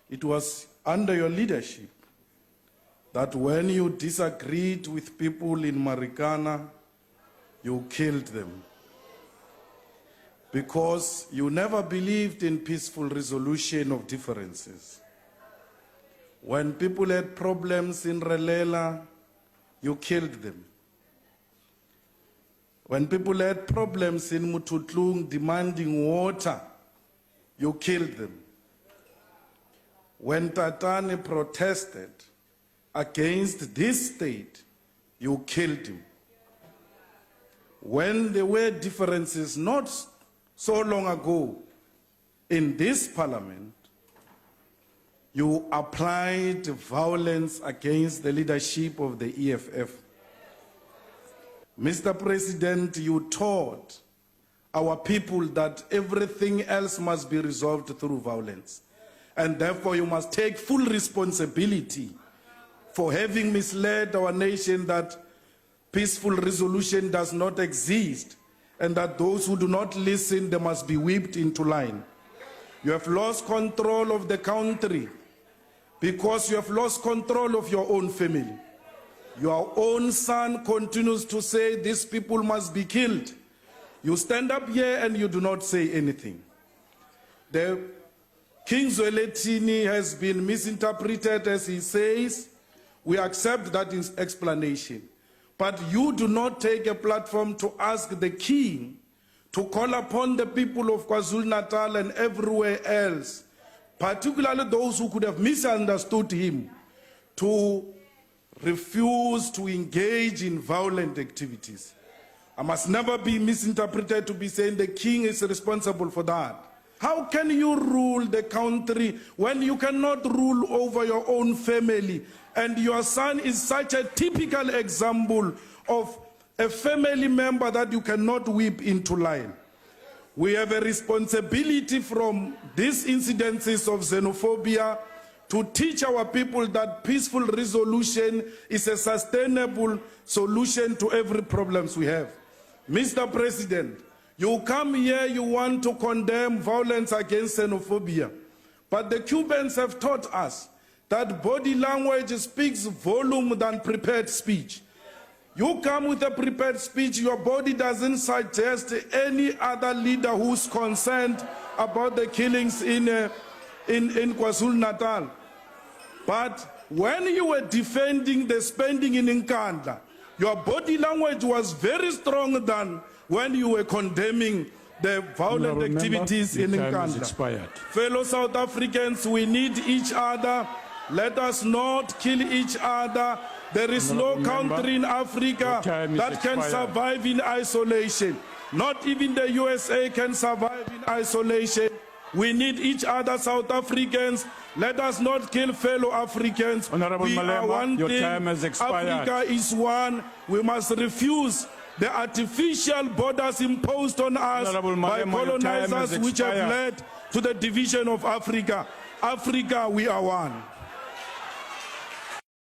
it was under your leadership that when you disagreed with people in Marikana, you killed them. Because you never believed in peaceful resolution of differences. When people had problems in Relela, you killed them. When people had problems in Mututlung demanding water, you killed them. When Tatane protested against this state, you killed him. When there were differences not so long ago in this parliament, you applied violence against the leadership of the EFF. Mr. President, you taught our people that everything else must be resolved through violence. And therefore you must take full responsibility for having misled our nation that peaceful resolution does not exist and that those who do not listen, they must be whipped into line. You have lost control of the country because you have lost control of your own family. Your own son continues to say these people must be killed. You stand up here and you do not say anything. The King Zweletini has been misinterpreted as he says. We accept that explanation. But you do not take a platform to ask the king to call upon the people of KwaZulu-Natal and everywhere else, particularly those who could have misunderstood him, to refuse to engage in violent activities. I must never be misinterpreted to be saying the king is responsible for that. How can you rule the country when you cannot rule over your own family? And your son is such a typical example of a family member that you cannot whip into line. We have a responsibility from these incidences of xenophobia to teach our people that peaceful resolution is a sustainable solution to every problem we have. Mr. President, you come here, you want to condemn violence against xenophobia, but the Cubans have taught us that body language speaks volume than prepared speech. You come with a prepared speech, your body doesn't suggest any other leader who's concerned about the killings in KwaZulu-Natal. But when you were defending the spending in Nkandla, your body language was very strong than when you were condemning the violent activities in Nkandla. Fellow South Africans, we need each other. Let us not kill each other. There is no country in Africa that can survive in isolation. Not even the USA can survive in isolation. We need each other, South Africans. Let us not kill fellow Africans. Honorable Malema, your time has expired. Africa is one. We must refuse the artificial borders imposed on us by colonizers which have led to the division of Africa. Africa, we are one.